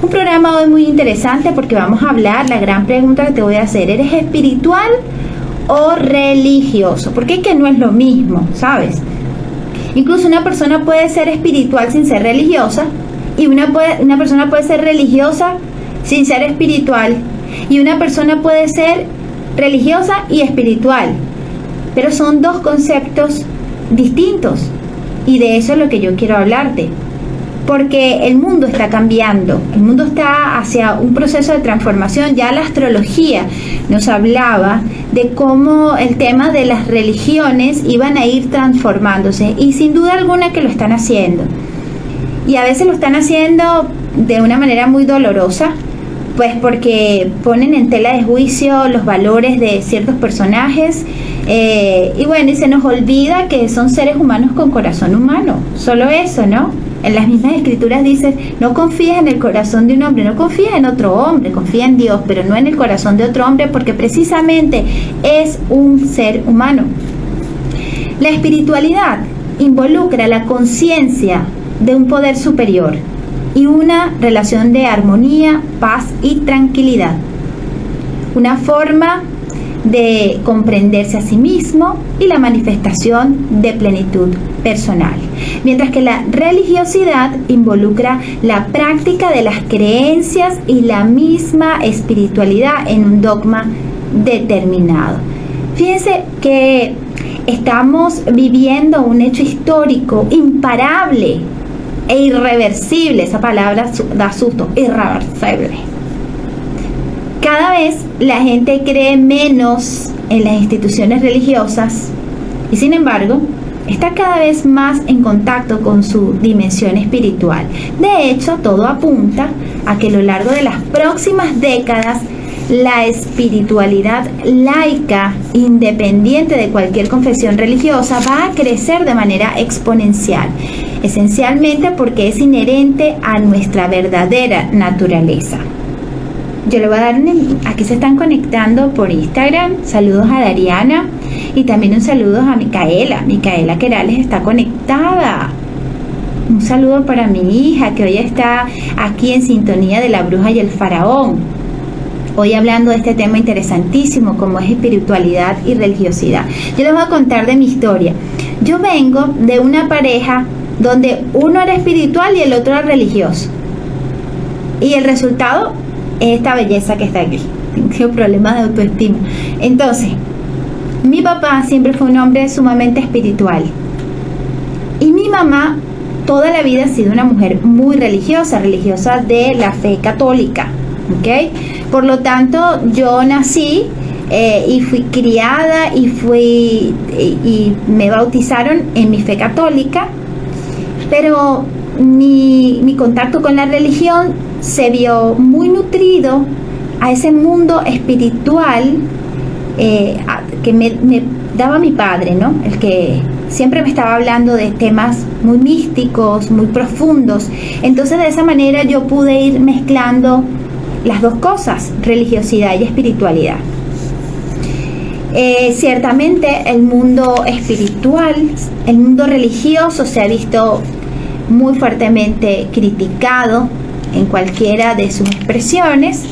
Un programa hoy muy interesante porque vamos a hablar, la gran pregunta que te voy a hacer, ¿eres espiritual o religioso? Porque es que no es lo mismo, ¿sabes? Incluso una persona puede ser espiritual sin ser religiosa y una persona puede ser religiosa sin ser espiritual y una persona puede ser religiosa y espiritual, pero son dos conceptos distintos y de eso es lo que yo quiero hablarte. Porque el mundo está cambiando, el mundo está hacia un proceso de transformación. Ya la astrología nos hablaba de cómo el tema de las religiones iban a ir transformándose y sin duda alguna que lo están haciendo. Y a veces lo están haciendo de una manera muy dolorosa, pues porque ponen en tela de juicio los valores de ciertos personajes y bueno, y se nos olvida que son seres humanos con corazón humano, solo eso, ¿no? En las mismas escrituras dice, no confíes en el corazón de un hombre, no confíes en otro hombre, confía en Dios, pero no en el corazón de otro hombre, porque precisamente es un ser humano. La espiritualidad involucra la conciencia de un poder superior y una relación de armonía, paz y tranquilidad. Una forma de comprenderse a sí mismo y la manifestación de plenitud personal. Mientras que la religiosidad involucra la práctica de las creencias y la misma espiritualidad en un dogma determinado. Fíjense que estamos viviendo un hecho histórico imparable e irreversible. Esa palabra da susto, irreversible. Cada vez la gente cree menos en las instituciones religiosas y sin embargo está cada vez más en contacto con su dimensión espiritual. De hecho, todo apunta a que a lo largo de las próximas décadas la espiritualidad laica, independiente de cualquier confesión religiosa, va a crecer de manera exponencial, esencialmente porque es inherente a nuestra verdadera naturaleza. Yo le voy a dar aquí se están conectando por Instagram. Saludos a Dariana y también un saludo a Micaela Querales está conectada. Un saludo para mi hija que hoy está aquí en sintonía de La Bruja y el Faraón. Hoy hablando de este tema interesantísimo como es espiritualidad y religiosidad. Yo les voy a contar de mi historia. Yo vengo de una pareja donde uno era espiritual y el otro era religioso. Y el resultado es esta belleza que está aquí. Tengo problemas de autoestima. Entonces, mi papá siempre fue un hombre sumamente espiritual. Y mi mamá toda la vida ha sido una mujer muy religiosa de la fe católica. ¿Ok? Por lo tanto, yo nací y fui criada y me bautizaron en mi fe católica. Pero mi contacto con la religión se vio muy nutrido a ese mundo espiritual que me daba mi padre, ¿no? El que siempre me estaba hablando de temas muy místicos, muy profundos. Entonces de esa manera yo pude ir mezclando las dos cosas, religiosidad y espiritualidad. Ciertamente el mundo espiritual, el mundo religioso se ha visto muy fuertemente criticado en cualquiera de sus expresiones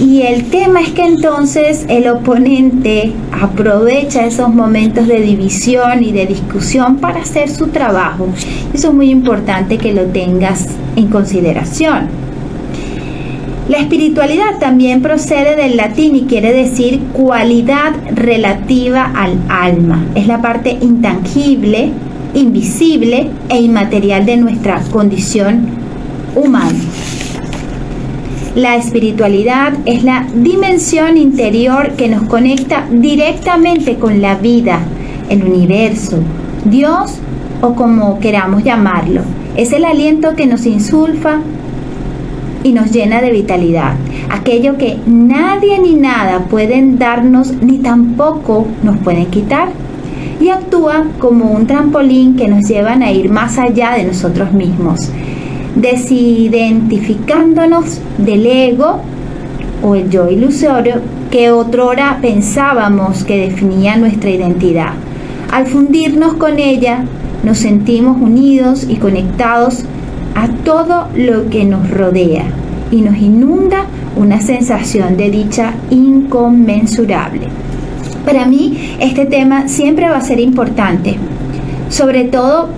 y el tema es que entonces el oponente aprovecha esos momentos de división y de discusión para hacer su trabajo. Eso es muy importante que lo tengas en consideración. La espiritualidad también procede del latín y quiere decir cualidad relativa al alma. Es la parte intangible, invisible e inmaterial de nuestra condición humana. La espiritualidad es la dimensión interior que nos conecta directamente con la vida, el universo, Dios o como queramos llamarlo. Es el aliento que nos insulfa y nos llena de vitalidad, aquello que nadie ni nada pueden darnos ni tampoco nos pueden quitar, y actúa como un trampolín que nos llevan a ir más allá de nosotros mismos, desidentificándonos del ego o el yo ilusorio que otrora pensábamos que definía nuestra identidad. Al fundirnos con ella, nos sentimos unidos y conectados a todo lo que nos rodea. y nos inunda una sensación de dicha inconmensurable. Para mí este tema siempre va a ser importante, sobre todo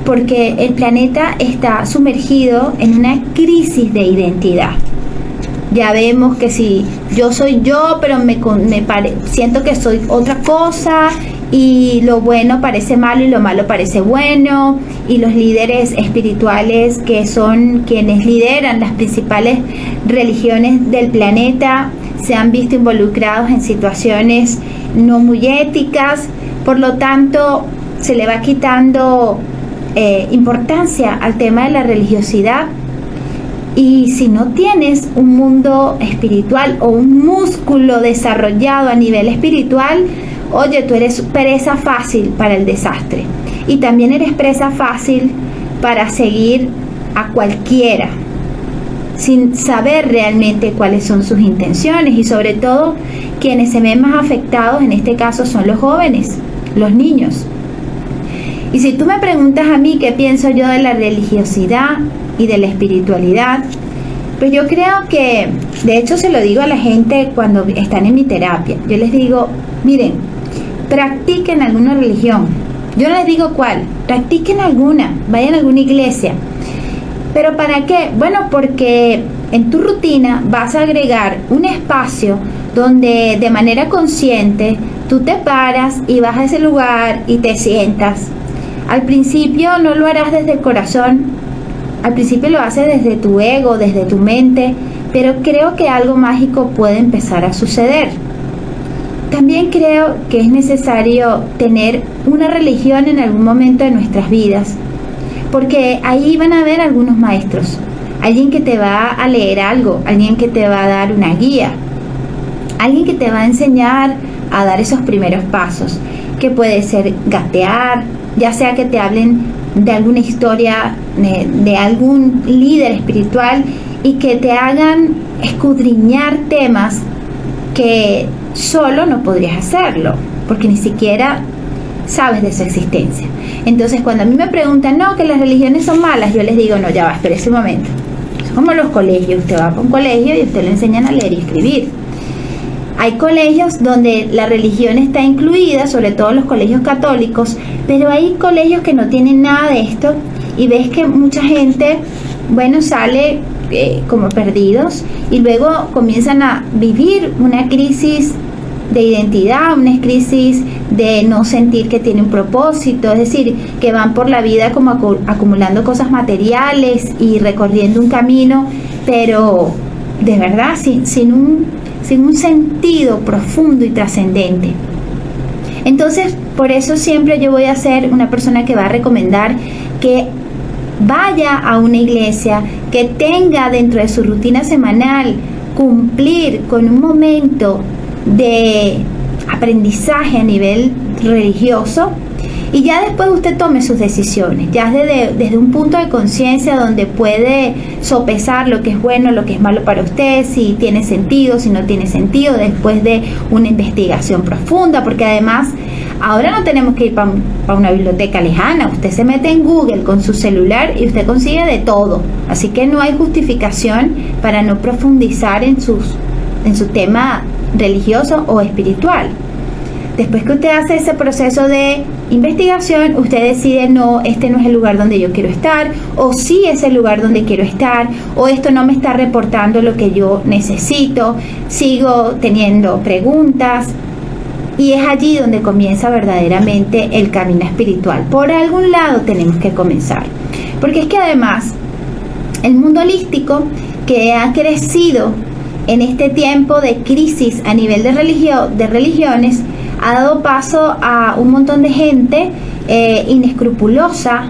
porque el planeta está sumergido en una crisis de identidad. Ya vemos que si yo soy yo, pero siento que soy otra cosa, y lo bueno parece malo y lo malo parece bueno, y los líderes espirituales, que son quienes lideran las principales religiones del planeta, se han visto involucrados en situaciones no muy éticas. Por lo tanto, se le va quitando importancia al tema de la religiosidad. Y si no tienes un mundo espiritual o un músculo desarrollado a nivel espiritual, oye, tú eres presa fácil para el desastre. Y también eres presa fácil para seguir a cualquiera, sin saber realmente cuáles son sus intenciones. Y sobre todo, quienes se ven más afectados en este caso son los jóvenes, los niños. Y si tú me preguntas a mí qué pienso yo de la religiosidad y de la espiritualidad, pues yo creo que, de hecho se lo digo a la gente cuando están en mi terapia, yo les digo, miren, practiquen alguna religión. Yo no les digo cuál, practiquen alguna, vayan a alguna iglesia. ¿Pero para qué? Bueno, porque en tu rutina vas a agregar un espacio donde de manera consciente tú te paras y vas a ese lugar y te sientas. Al principio no lo harás desde el corazón, al principio lo haces desde tu ego, desde tu mente, pero creo que algo mágico puede empezar a suceder. También creo que es necesario tener una religión en algún momento de nuestras vidas, porque ahí van a haber algunos maestros, alguien que te va a leer algo, alguien que te va a dar una guía, alguien que te va a enseñar a dar esos primeros pasos, que puede ser gatear, ya sea que te hablen de alguna historia de algún líder espiritual y que te hagan escudriñar temas que solo no podrías hacerlo, porque ni siquiera sabes de su existencia. Entonces, cuando a mí me preguntan, no, que las religiones son malas, yo les digo, no, ya va, espérese un momento. Es como los colegios, usted va a un colegio y usted le enseñan a leer y escribir. Hay colegios donde la religión está incluida, sobre todo los colegios católicos, pero hay colegios que no tienen nada de esto y ves que mucha gente, bueno, sale como perdidos y luego comienzan a vivir una crisis de identidad, una crisis de no sentir que tiene un propósito, es decir, que van por la vida como acumulando cosas materiales y recorriendo un camino, pero de verdad sin un sentido profundo y trascendente. Entonces, por eso siempre yo voy a ser una persona que va a recomendar que vaya a una iglesia, que tenga dentro de su rutina semanal cumplir con un momento de aprendizaje a nivel religioso, y ya después usted tome sus decisiones, ya desde un punto de conciencia donde puede sopesar lo que es bueno, lo que es malo para usted, si tiene sentido, si no tiene sentido, después de una investigación profunda, porque además ahora no tenemos que ir para una biblioteca lejana, usted se mete en Google con su celular y usted consigue de todo, así que no hay justificación para no profundizar en su tema religioso o espiritual. Después que usted hace ese proceso de investigación, usted decide, no, este no es el lugar donde yo quiero estar, o sí es el lugar donde quiero estar, o esto no me está reportando lo que yo necesito, sigo teniendo preguntas, y es allí donde comienza verdaderamente el camino espiritual. Por algún lado tenemos que comenzar, porque es que además el mundo holístico, que ha crecido en este tiempo de crisis a nivel de religiones, ha dado paso a un montón de gente inescrupulosa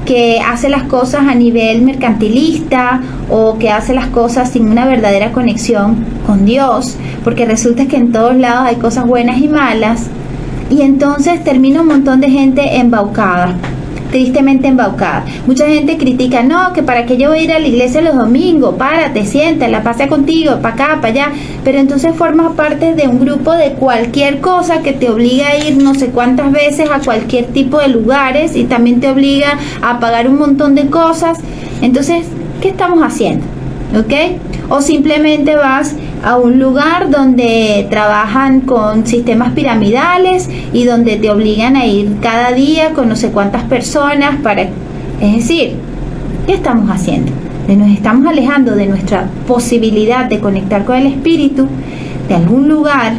que hace las cosas a nivel mercantilista o que hace las cosas sin una verdadera conexión con Dios, porque resulta que en todos lados hay cosas buenas y malas, y entonces termina un montón de gente embaucada, tristemente embaucada. Mucha gente critica, no, que para qué yo voy a ir a la iglesia los domingos, párate, siéntala, pasa contigo, para acá, para allá, pero entonces formas parte de un grupo de cualquier cosa que te obliga a ir no sé cuántas veces a cualquier tipo de lugares y también te obliga a pagar un montón de cosas. Entonces, ¿qué estamos haciendo? ¿ok? O simplemente vas a un lugar donde trabajan con sistemas piramidales y donde te obligan a ir cada día con no sé cuántas personas para... Es decir, ¿qué estamos haciendo? Nos estamos alejando de nuestra posibilidad de conectar con el espíritu de algún lugar,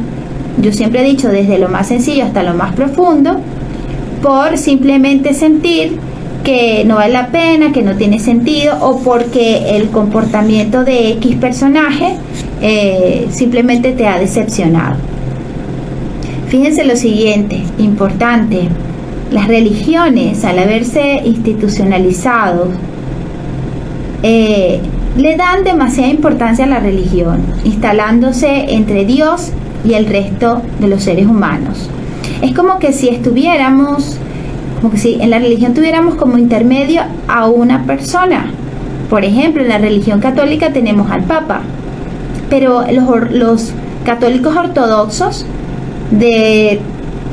yo siempre he dicho, desde lo más sencillo hasta lo más profundo, por simplemente sentir que no vale la pena, que no tiene sentido, o porque el comportamiento de X personaje simplemente te ha decepcionado. Fíjense lo siguiente, importante: las religiones, al haberse institucionalizado, le dan demasiada importancia a la religión, instalándose entre Dios y el resto de los seres humanos. Es como que si en la religión tuviéramos como intermedio a una persona. Por ejemplo, en la religión católica tenemos al Papa, pero los católicos ortodoxos de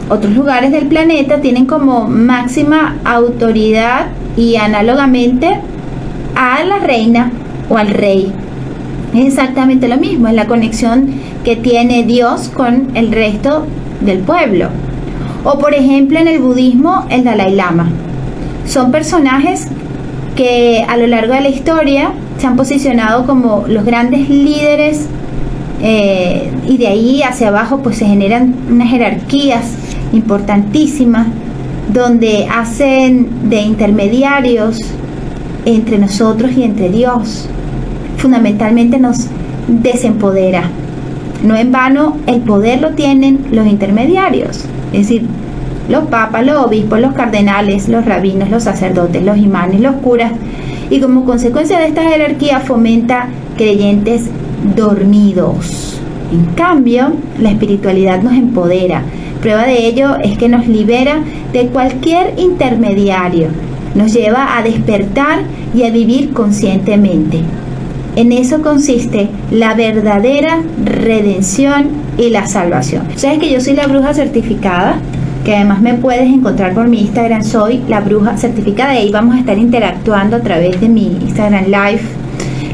otros lugares del planeta tienen como máxima autoridad y análogamente a la reina o al rey. Es exactamente lo mismo, es la conexión que tiene Dios con el resto del pueblo. O por ejemplo en el budismo, el Dalai Lama. Son personajes que a lo largo de la historia se han posicionado como los grandes líderes, y de ahí hacia abajo pues se generan unas jerarquías importantísimas donde hacen de intermediarios entre nosotros y entre Dios. Fundamentalmente nos desempodera. No en vano el poder lo tienen los intermediarios, es decir, los papas, los obispos, los cardenales, los rabinos, los sacerdotes, los imanes, los curas, y como consecuencia de esta jerarquía fomenta creyentes dormidos. En cambio, la espiritualidad nos empodera. Prueba de ello es que nos libera de cualquier intermediario, nos lleva a despertar y a vivir conscientemente. En eso consiste la verdadera redención y la salvación. ¿Sabes que yo soy la bruja certificada? Que además me puedes encontrar por mi Instagram, soy la bruja certificada, y ahí vamos a estar interactuando a través de mi Instagram Live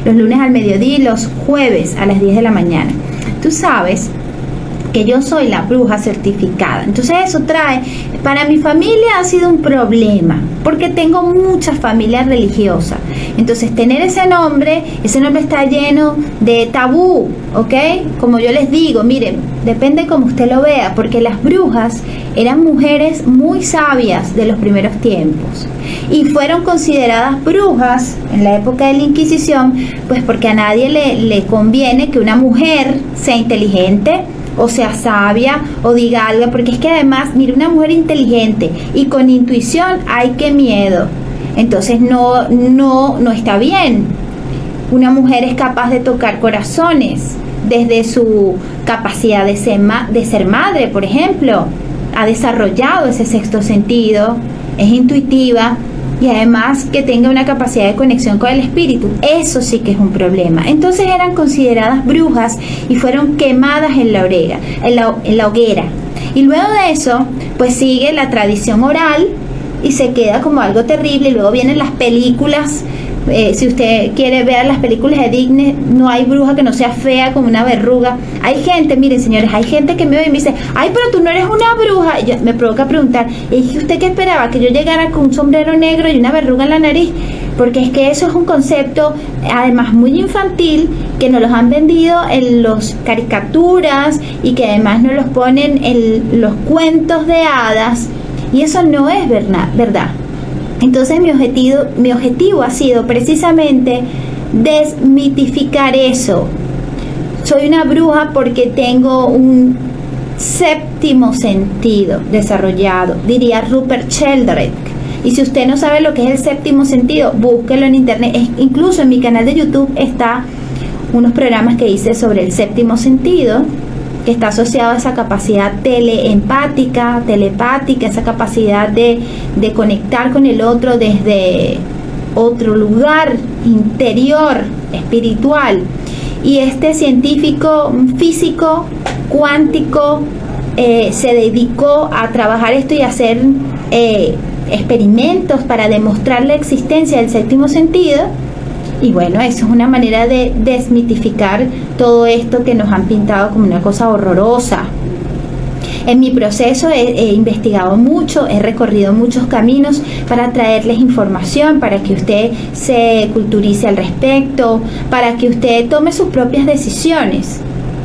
los lunes al mediodía y los jueves a las 10 de la mañana. Tú sabes que yo soy la bruja certificada. Entonces eso trae, para mi familia ha sido un problema, porque tengo mucha familia religiosa. Entonces tener ese nombre está lleno de tabú, ¿ok? Como yo les digo, miren, depende cómo usted lo vea, porque las brujas eran mujeres muy sabias de los primeros tiempos y fueron consideradas brujas en la época de la Inquisición, pues porque a nadie le conviene que una mujer sea inteligente o sea sabia o diga algo, porque es que además, mire, una mujer inteligente y con intuición, ¡ay, qué miedo! Entonces no está bien. Una mujer es capaz de tocar corazones desde su capacidad de ser madre, por ejemplo. Ha desarrollado ese sexto sentido, es intuitiva y además que tenga una capacidad de conexión con el espíritu. Eso sí que es un problema. Entonces eran consideradas brujas y fueron quemadas en la hoguera. Y luego de eso, pues sigue la tradición oral y se queda como algo terrible. Y luego vienen las películas. Si usted quiere ver las películas de Disney, no hay bruja que no sea fea como una verruga. Hay gente, miren señores, hay gente que me ve y me dice, ay, pero tú no eres una bruja. Y me provoca preguntar, ¿y usted qué esperaba? ¿Que yo llegara con un sombrero negro y una verruga en la nariz? Porque es que eso es un concepto además muy infantil, que nos los han vendido en las caricaturas y que además nos los ponen en los cuentos de hadas, y eso no es verdad. Entonces mi objetivo ha sido precisamente desmitificar eso. Soy una bruja porque tengo un séptimo sentido desarrollado, diría Rupert Sheldrake. Y si usted no sabe lo que es el séptimo sentido, búsquelo en internet. Incluso en mi canal de YouTube está unos programas que hice sobre el séptimo sentido, que está asociado a esa capacidad telepática, esa capacidad de conectar con el otro desde otro lugar interior, espiritual. Y este científico físico cuántico se dedicó a trabajar esto y a hacer experimentos para demostrar la existencia del séptimo sentido, Y bueno, eso es una manera de desmitificar todo esto que nos han pintado como una cosa horrorosa. En mi proceso he investigado mucho, he recorrido muchos caminos para traerles información, para que usted se culturice al respecto, para que usted tome sus propias decisiones.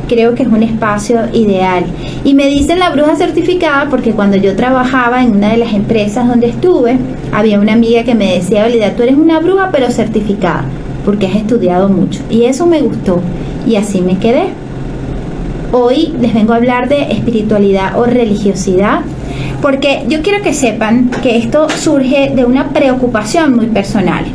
Creo que es un espacio ideal. Y me dicen la bruja certificada porque cuando yo trabajaba en una de las empresas donde estuve, había una amiga que me decía, Olida, tú eres una bruja pero certificada, porque has estudiado mucho. Y eso me gustó y así me quedé. Hoy les vengo a hablar de espiritualidad o religiosidad, porque yo quiero que sepan que esto surge de una preocupación muy personal.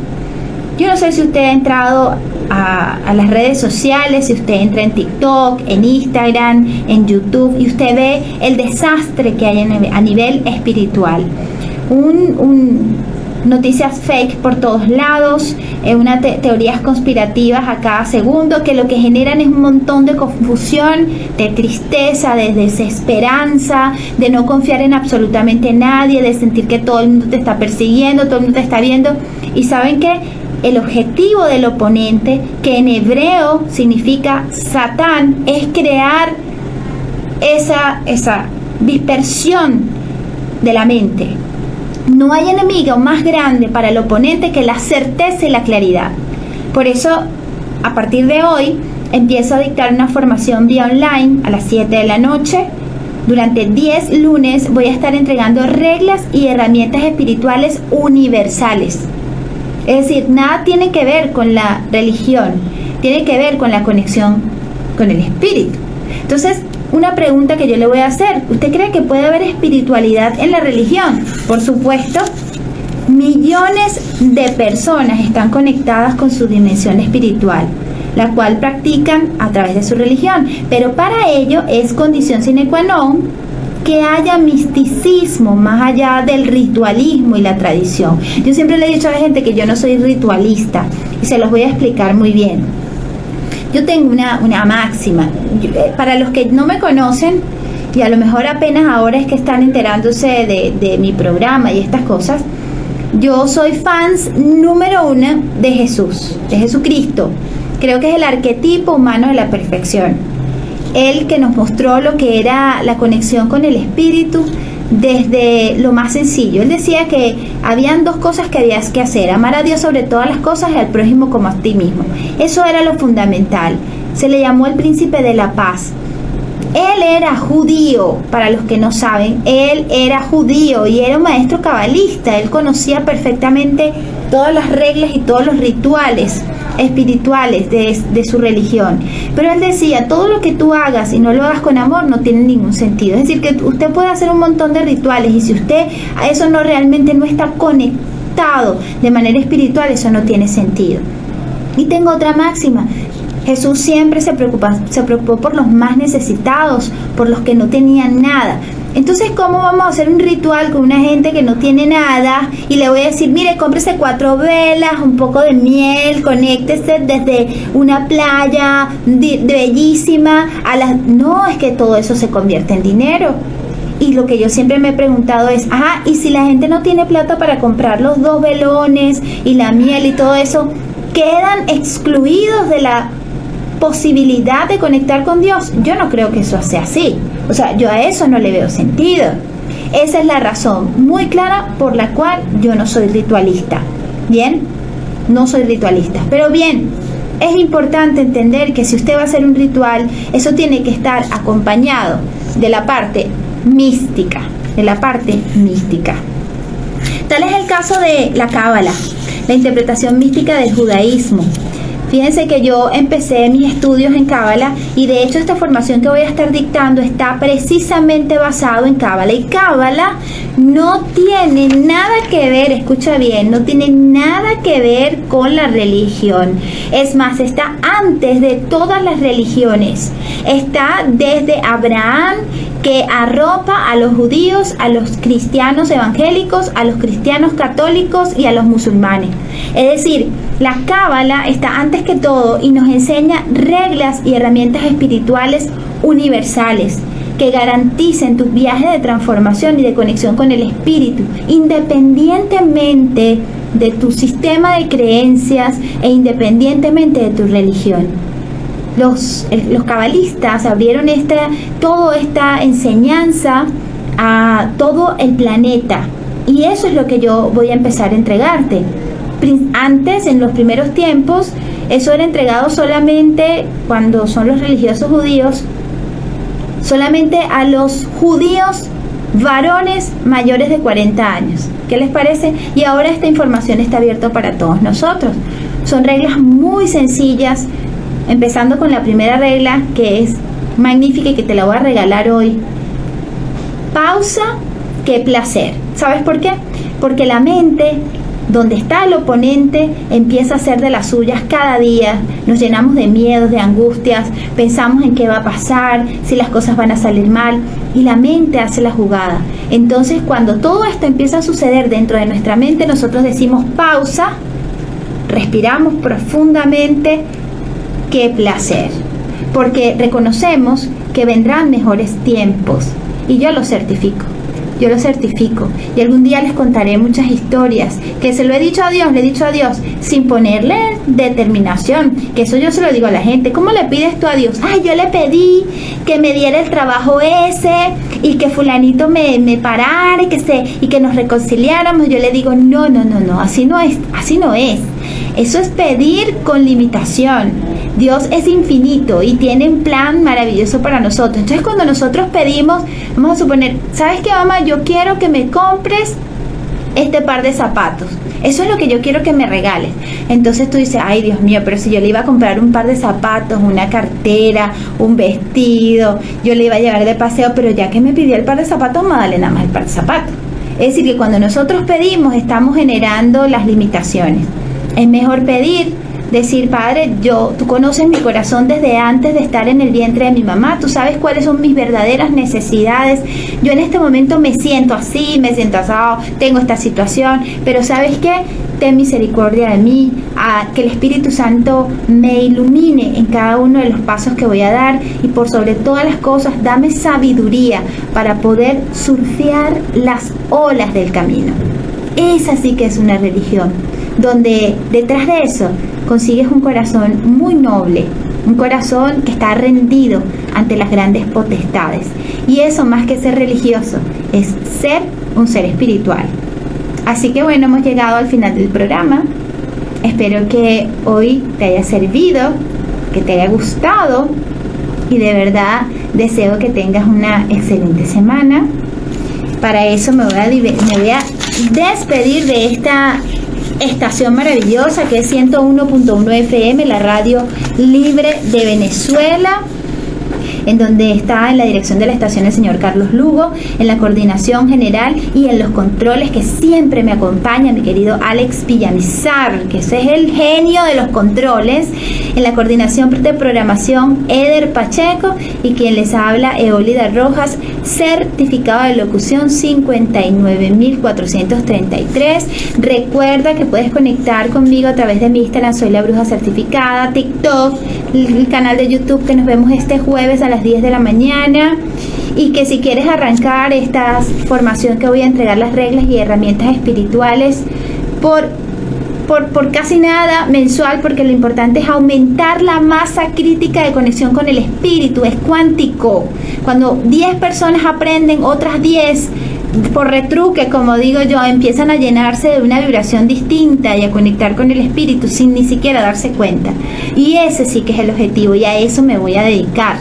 Yo no sé si usted ha entrado a las redes sociales, si usted entra en TikTok, en Instagram, en YouTube, y usted ve el desastre que hay a nivel espiritual. Noticias fake por todos lados, teorías conspirativas a cada segundo, que lo que generan es un montón de confusión, de tristeza, de desesperanza, de no confiar en absolutamente nadie, de sentir que todo el mundo te está persiguiendo, todo el mundo te está viendo. Y ¿saben qué? El objetivo del oponente, que en hebreo significa Satán, es crear esa dispersión de la mente. No hay enemigo más grande para el oponente que la certeza y la claridad. Por eso, a partir de hoy, empiezo a dictar una formación vía online a las 7 de la noche. Durante 10 lunes voy a estar entregando reglas y herramientas espirituales universales. Es decir, nada tiene que ver con la religión, tiene que ver con la conexión con el espíritu. Entonces, una pregunta que yo le voy a hacer: ¿usted cree que puede haber espiritualidad en la religión? Por supuesto, millones de personas están conectadas con su dimensión espiritual, la cual practican a través de su religión, pero para ello es condición sine qua non que haya misticismo más allá del ritualismo y la tradición. Yo siempre le he dicho a la gente que yo no soy ritualista y se los voy a explicar muy bien. Yo tengo una máxima. Para los que no me conocen, y a lo mejor apenas ahora es que están enterándose de mi programa y estas cosas, yo soy fans número 1 de Jesús, de Jesucristo. Creo que es el arquetipo humano de la perfección. Él que nos mostró lo que era la conexión con el espíritu desde lo más sencillo. Él decía que habían 2 cosas que habías que hacer: amar a Dios sobre todas las cosas y al prójimo como a ti mismo. Eso era lo fundamental. Se le llamó el príncipe de la paz. Él era judío, para los que no saben, él era judío y era un maestro cabalista. Él conocía perfectamente todas las reglas y todos los rituales espirituales de su religión. Pero él decía, todo lo que tú hagas y no lo hagas con amor no tiene ningún sentido. Es decir, que usted puede hacer un montón de rituales y si usted a eso realmente no está conectado de manera espiritual, eso no tiene sentido. Y tengo otra máxima: Jesús siempre se preocupó por los más necesitados, por los que no tenían nada. Entonces, ¿cómo vamos a hacer un ritual con una gente que no tiene nada? Y le voy a decir, mire, cómprese 4 velas, un poco de miel, conéctese desde una playa bellísima a las... No, es que todo eso se convierte en dinero. Y lo que yo siempre me he preguntado es, ¿y si la gente no tiene plata para comprar los 2 velones y la miel y todo eso? ¿Quedan excluidos de la posibilidad de conectar con Dios? Yo no creo que eso sea así. O sea, yo a eso no le veo sentido. Esa es la razón muy clara por la cual yo no soy ritualista. Bien, no soy ritualista. Pero bien, es importante entender que si usted va a hacer un ritual, eso tiene que estar acompañado de la parte mística. Tal es el caso de la Cábala, la interpretación mística del judaísmo. Fíjense que yo empecé mis estudios en Cábala y de hecho esta formación que voy a estar dictando está precisamente basado en Cábala. Y Cábala no tiene nada que ver, escucha bien, no tiene nada que ver con la religión. Es más, está antes de todas las religiones. Está desde Abraham, que arropa a los judíos, a los cristianos evangélicos, a los cristianos católicos y a los musulmanes. Es decir, la Cábala está antes que todo y nos enseña reglas y herramientas espirituales universales que garanticen tus viajes de transformación y de conexión con el espíritu, independientemente de tu sistema de creencias e independientemente de tu religión. Los cabalistas abrieron toda esta enseñanza a todo el planeta, y eso es lo que yo voy a empezar a entregarte. Antes, en los primeros tiempos, eso era entregado solamente, cuando son los religiosos judíos, solamente a los judíos varones mayores de 40 años. ¿Qué les parece? Y ahora esta información está abierta para todos nosotros. Son reglas muy sencillas, empezando con la primera regla, que es magnífica y que te la voy a regalar hoy. Pausa, qué placer. ¿Sabes por qué? Porque la mente, donde está el oponente, empieza a hacer de las suyas cada día. Nos llenamos de miedos, de angustias, pensamos en qué va a pasar, si las cosas van a salir mal, y la mente hace la jugada. Entonces, cuando todo esto empieza a suceder dentro de nuestra mente, nosotros decimos pausa, respiramos profundamente, qué placer, porque reconocemos que vendrán mejores tiempos, y yo lo certifico. Yo lo certifico, y algún día les contaré muchas historias que se lo he dicho a Dios, le he dicho a Dios sin ponerle determinación, que eso yo se lo digo a la gente. ¿Cómo le pides tú a Dios? Ay, yo le pedí que me diera el trabajo ese y que fulanito me parara y que nos reconciliáramos. Yo le digo, no, así no es. Eso es pedir con limitación. Dios es infinito y tiene un plan maravilloso para nosotros. Entonces, cuando nosotros pedimos, vamos a suponer, ¿sabes qué, mamá? Yo quiero que me compres este par de zapatos. Eso es lo que yo quiero que me regales. Entonces tú dices, ay, Dios mío, pero si yo le iba a comprar un par de zapatos, una cartera, un vestido, yo le iba a llevar de paseo, pero ya que me pidió el par de zapatos, vamos a darle nada más el par de zapatos. Es decir, que cuando nosotros pedimos, estamos generando las limitaciones. Es mejor pedir, decir, Padre, tú conoces mi corazón desde antes de estar en el vientre de mi mamá, tú sabes cuáles son mis verdaderas necesidades. Yo en este momento me siento así, me siento asado, tengo esta situación, pero ¿sabes qué? Ten misericordia de mí, que el Espíritu Santo me ilumine en cada uno de los pasos que voy a dar, y por sobre todas las cosas, dame sabiduría para poder surfear las olas del camino. Esa sí que es una religión, donde detrás de eso consigues un corazón muy noble, un corazón que está rendido ante las grandes potestades. Y eso, más que ser religioso, es ser un ser espiritual. Así que bueno, hemos llegado al final del programa. Espero que hoy te haya servido, que te haya gustado, y de verdad deseo que tengas una excelente semana. Para eso me voy a despedir de esta estación maravillosa que es 101.1 FM, la radio libre de Venezuela, en donde está en la dirección de la estación el señor Carlos Lugo, en la coordinación general y en los controles que siempre me acompaña mi querido Alex Villamizar, que ese es el genio de los controles, en la coordinación de programación Eder Pacheco, y quien les habla Eólida Rojas, certificado de locución 59433. Recuerda que puedes conectar conmigo a través de mi Instagram, soy la bruja certificada, TikTok, el canal de YouTube, que nos vemos este jueves a las 10 de la mañana, y que si quieres arrancar esta formación que voy a entregar, las reglas y herramientas espirituales por casi nada mensual, porque lo importante es aumentar la masa crítica de conexión con el espíritu, es cuántico. Cuando 10 personas aprenden, otras 10 por retruque, como digo yo, empiezan a llenarse de una vibración distinta y a conectar con el espíritu sin ni siquiera darse cuenta. Y ese sí que es el objetivo, y a eso me voy a dedicar,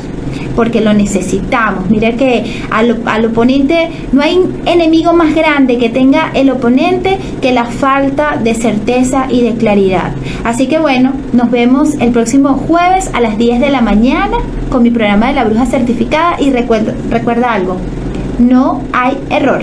porque lo necesitamos. Mira que al oponente, no hay enemigo más grande que tenga el oponente que la falta de certeza y de claridad. Así que bueno, nos vemos el próximo jueves a las 10 de la mañana con mi programa de la bruja certificada, y recuerda algo, no hay error.